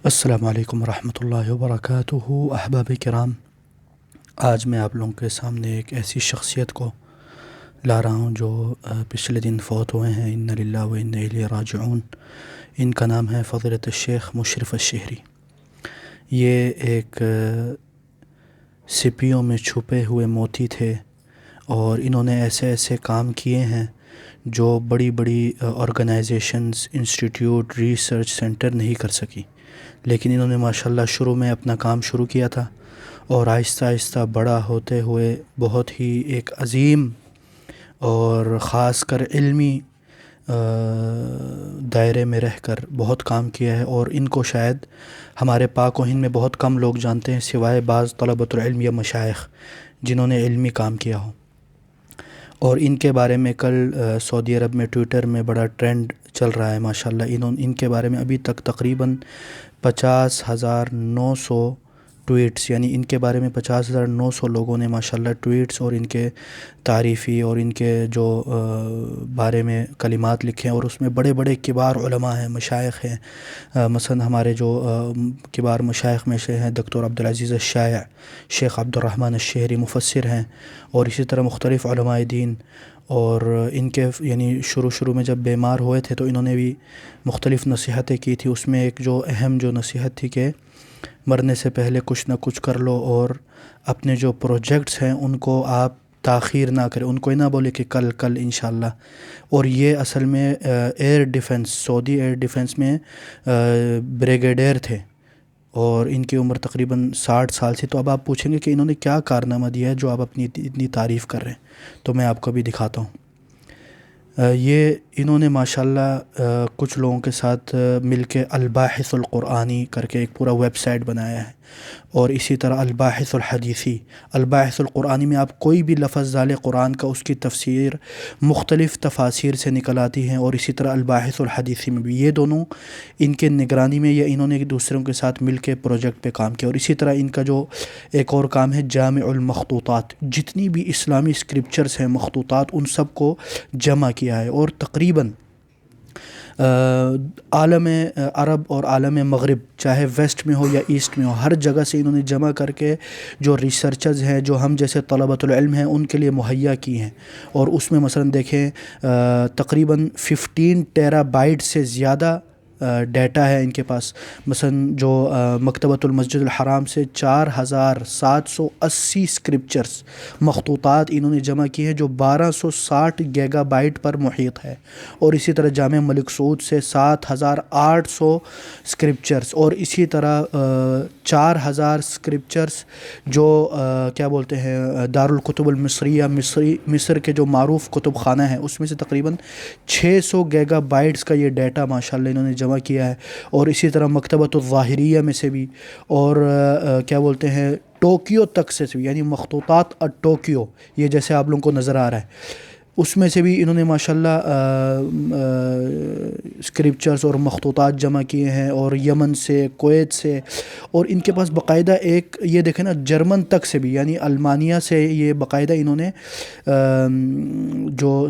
السلام علیکم ورحمۃ اللہ وبرکاتہ۔ احباب کرام، آج میں آپ لوگوں کے سامنے ایک ایسی شخصیت کو لا رہا ہوں جو پچھلے دن فوت ہوئے ہیں، انا للہ و انا الیہ راجعون۔ ان کا نام ہے فضیلۃ الشیخ مشرف الشہری۔ یہ ایک سپیوں میں چھپے ہوئے موتی تھے، اور انہوں نے ایسے ایسے کام کیے ہیں جو بڑی بڑی آرگنائزیشنز، انسٹیٹیوٹ، ریسرچ سینٹر نہیں کر سکی، لیکن انہوں نے ماشاءاللہ شروع میں اپنا کام شروع کیا تھا، اور آہستہ آہستہ بڑا ہوتے ہوئے بہت ہی ایک عظیم اور خاص کر علمی دائرے میں رہ کر بہت کام کیا ہے۔ اور ان کو شاید ہمارے پاک و ہند میں بہت کم لوگ جانتے ہیں، سوائے بعض طلبۃ العلم یا مشائخ جنہوں نے علمی کام کیا ہو۔ اور ان کے بارے میں کل سعودی عرب میں ٹویٹر میں بڑا ٹرینڈ چل رہا ہے ماشاءاللہ۔ ان کے بارے میں ابھی تک تقریباً 50,900 ٹویٹس، یعنی ان کے بارے میں 50,900 لوگوں نے ماشاءاللہ ٹویٹس اور ان کے تعریفی اور ان کے جو بارے میں کلمات لکھے ہیں، اور اس میں بڑے بڑے کبار علماء ہیں، مشائخ ہیں۔ مثلا ہمارے جو کبار مشائخ میں سے ہیں دکتور عبدالعزیز الشایع، شیخ عبد الرحمن الشہری مفسر ہیں، اور اسی طرح مختلف علماء دین۔ اور ان کے یعنی شروع میں جب بیمار ہوئے تھے تو انہوں نے بھی مختلف نصیحتیں کی تھی۔ اس میں ایک جو اہم جو نصیحت تھی کہ مرنے سے پہلے کچھ نہ کچھ کر لو، اور اپنے جو پروجیکٹس ہیں ان کو آپ تاخیر نہ کریں، ان کو ہی نہ بولے کہ کل انشاءاللہ۔ اور یہ اصل میں ایئر ڈیفنس، سعودی ایئر ڈیفنس میں بریگیڈیئر تھے، اور ان کی عمر تقریباً 60 سال تھی۔ تو اب آپ پوچھیں گے کہ انہوں نے کیا کارنامہ دیا ہے جو آپ اپنی اتنی تعریف کر رہے ہیں، تو میں آپ کو بھی دکھاتا ہوں۔ یہ انہوں نے ماشاءاللہ کچھ لوگوں کے ساتھ مل کے الباحث القرآنی کر کے ایک پورا ویب سائٹ بنایا ہے، اور اسی طرح الباحث الحدیثی۔ الباحث القرآنی میں آپ کوئی بھی لفظ ڈالے قرآن کا، اس کی تفسیر مختلف تفاسیر سے نکل آتی ہیں، اور اسی طرح الباحث الحدیثی میں بھی۔ یہ دونوں ان کے نگرانی میں یا انہوں نے ایک دوسروں کے ساتھ مل کے پروجیکٹ پہ کام کیا۔ اور اسی طرح ان کا جو ایک اور کام ہے جامع المخطوطات، جتنی بھی اسلامی اسکرپچرز ہیں، مخطوطات، ان سب کو جمع کیا ہے، اور تقریباً عالم عرب اور عالم مغرب، چاہے ویسٹ میں ہو یا ایسٹ میں ہو، ہر جگہ سے انہوں نے جمع کر کے جو ریسرچرز ہیں، جو ہم جیسے طلبۃ العلم ہیں، ان کے لیے مہیا کی ہیں۔ اور اس میں مثلا دیکھیں تقریباً 15 ٹیرا بائٹ سے زیادہ ڈیٹا ہے ان کے پاس۔ مثلا جو مکتبۃ المسجد الحرام سے 4,780 اسکرپچرز، مخطوطات انہوں نے جمع کی ہیں جو 1260 گیگا بائٹ پر محیط ہے۔ اور اسی طرح جامع ملک سعود سے 7,800 اسکرپچرز، اور اسی طرح 4,000 اسکرپچرز جو کیا بولتے ہیں دارالکتب المصریہ، مصر کے جو معروف کتب خانہ ہے، اس میں سے تقریباً 600 گیگا بائٹس کا یہ ڈیٹا ماشاءاللہ انہوں نے جمع کیا ہے۔ اور اسی طرح مکتبۃ الظاہریہ میں سے بھی، اور کیا بولتے ہیں ٹوکیو تک سے بھی، یعنی مخطوطات ٹوکیو، یہ جیسے آپ لوگوں کو نظر آ رہا ہے، اس میں سے بھی انہوں نے ماشاءاللہ اسکرپچرز اور مخطوطات جمع کیے ہیں، اور یمن سے، کویت سے، اور ان کے پاس باقاعدہ ایک یہ دیکھیں نا جرمن تک سے بھی، یعنی المانیہ سے یہ باقاعدہ انہوں نے جو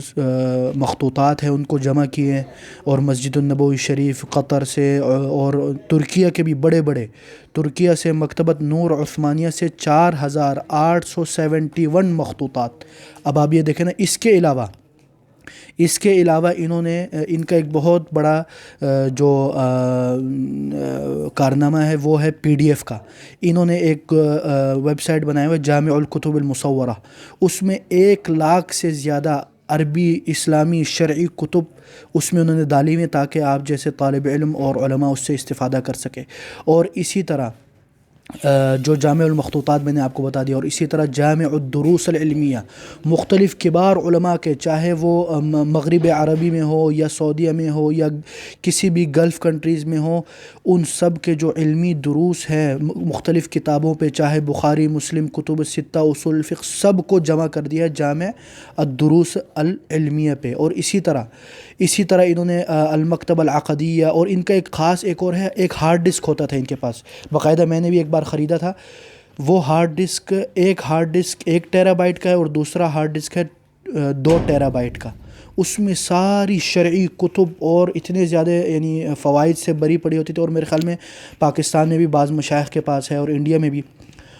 مخطوطات ہیں ان کو جمع کیے ہیں۔ اور مسجد النبوی شریف قطر سے، اور ترکیہ کے بھی بڑے بڑے، ترکیہ سے مکتبۃ نور عثمانیہ سے 4,871 مخطوطات۔ اب آپ یہ دیکھیں نا، اس کے علاوہ انہوں نے ان کا ایک بہت بڑا جو کارنامہ ہے وہ ہے PDF کا۔ انہوں نے ایک ویب سائٹ بنایا ہوا ہے جامع الکتب المصورہ، اس میں 1 لاکھ سے زیادہ عربی، اسلامی، شرعی کتب اس میں انہوں نے ڈالی ہوئی ہیں تاکہ آپ جیسے طالب علم اور علماء اس سے استفادہ کر سکے۔ اور اسی طرح جو جامع المخطوطات میں نے آپ کو بتا دیا، اور اسی طرح جامع الدروس العلمیہ، مختلف کبار علماء کے، چاہے وہ مغرب عربی میں ہو یا سعودیہ میں ہو یا کسی بھی گلف کنٹریز میں ہو، ان سب کے جو علمی دروس ہیں مختلف کتابوں پہ، چاہے بخاری، مسلم، کتب الستہ، اصول الفقہ، سب کو جمع کر دیا جامع الدروس العلمیہ پہ۔ اور اسی طرح انہوں نے المکتبہ العقدیہ، اور ان کا ایک خاص ایک اور ہے، ایک ہارڈ ڈسک ہوتا تھا ان کے پاس باقاعدہ، میں نے بھی ایک بار خریدا تھا وہ ہارڈ ڈسک۔ ایک ہارڈ ڈسک 1 ٹیرا بائٹ کا ہے، اور دوسرا ہارڈ ڈسک ہے 2 ٹیرا بائٹ کا۔ اس میں ساری شرعی کتب اور اتنے زیادہ یعنی فوائد سے بری پڑی ہوتی تھی، اور میرے خیال میں پاکستان میں بھی بعض مشائخ کے پاس ہے اور انڈیا میں بھی.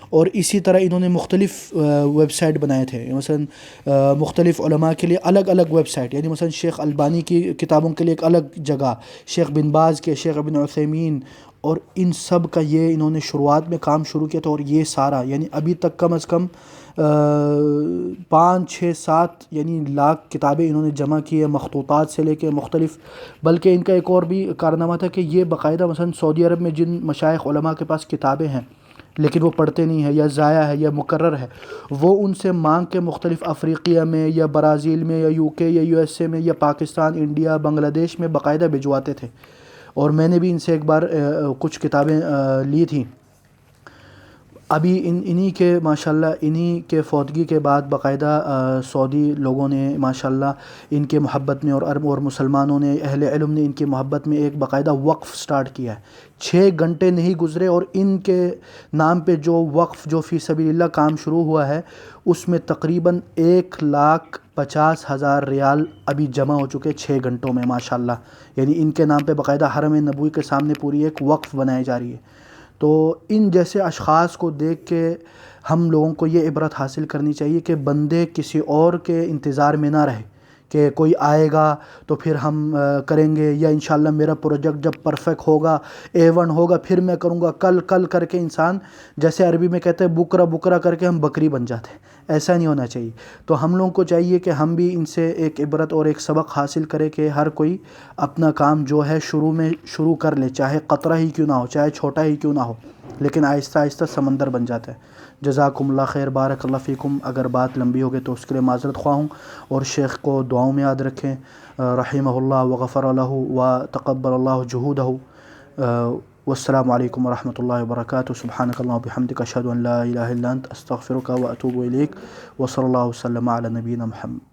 اور اسی طرح انہوں نے مختلف ویب سائٹ بنائے تھے، مثلا مختلف علماء کے لیے الگ الگ ویب سائٹ، یعنی مثلا شیخ البانی کی کتابوں کے لیے ایک الگ جگہ، شیخ بن باز کے، شیخ ابن عثیمین، اور ان سب کا یہ انہوں نے شروعات میں کام شروع کیا تھا. اور یہ سارا یعنی ابھی تک کم از کم 5-6-7 یعنی لاکھ کتابیں انہوں نے جمع کی ہے، مخطوطات سے لے کے مختلف. بلکہ ان کا ایک اور بھی کارنامہ تھا کہ یہ باقاعدہ مثلا سعودی عرب میں جن مشائخ علماء کے پاس کتابیں ہیں لیکن وہ پڑھتے نہیں ہیں یا ضائع ہے یا مقرر ہے، وہ ان سے مانگ کے مختلف افریقیہ میں یا برازیل میں یا یو کے یا یو ایس اے میں یا پاکستان، انڈیا، بنگلہ دیش میں باقاعدہ بھجواتے تھے. اور میں نے بھی ان سے ایک بار کچھ کتابیں لی تھیں. ابھی انہی کے ماشاءاللہ انہی کے فوتگی کے بعد باقاعدہ سعودی لوگوں نے ماشاءاللہ ان کے محبت میں اور عرب اور مسلمانوں نے، اہل علم نے ان کی محبت میں ایک باقاعدہ وقف سٹارٹ کیا ہے. 6 گھنٹے نہیں گزرے اور ان کے نام پہ جو وقف جو فی سبیل اللہ کام شروع ہوا ہے اس میں تقریباً 1,50,000 ریال ابھی جمع ہو چکے 6 گھنٹوں میں ماشاءاللہ. یعنی ان کے نام پہ باقاعدہ حرم نبوی کے سامنے پوری ایک وقف بنائی جا رہی ہے. تو ان جیسے اشخاص کو دیکھ کے ہم لوگوں کو یہ عبرت حاصل کرنی چاہیے کہ بندے کسی اور کے انتظار میں نہ رہے کہ کوئی آئے گا تو پھر ہم کریں گے، یا انشاءاللہ میرا پروجیکٹ جب پرفیکٹ ہوگا، A1 ہوگا پھر میں کروں گا، کل کر کے انسان جیسے عربی میں کہتے ہیں بکرا کر کے ہم بکری بن جاتے ہیں. ایسا نہیں ہونا چاہیے. تو ہم لوگوں کو چاہیے کہ ہم بھی ان سے ایک عبرت اور ایک سبق حاصل کریں کہ ہر کوئی اپنا کام جو ہے شروع کر لے، چاہے قطرہ ہی کیوں نہ ہو، چاہے چھوٹا ہی کیوں نہ ہو، لیکن آہستہ آہستہ سمندر بن جاتا ہے. جزاکم اللہ خیر، بارک اللہ فیکم. اگر بات لمبی ہو گئی تو اس کے لیے معذرت خواہ ہوں، اور شیخ کو دعاؤں میں یاد رکھیں. رحمہ اللہ وغفر له وتقبل اللہ جہودہ. والسلام علیکم ورحمۃ اللہ وبرکاتہ. سبحانک اللہم وبحمدک، اشہد ان لا الہ الا انت، استغفرک واتوب الیک. وصلی اللہ وسلم علی نبینا محمد.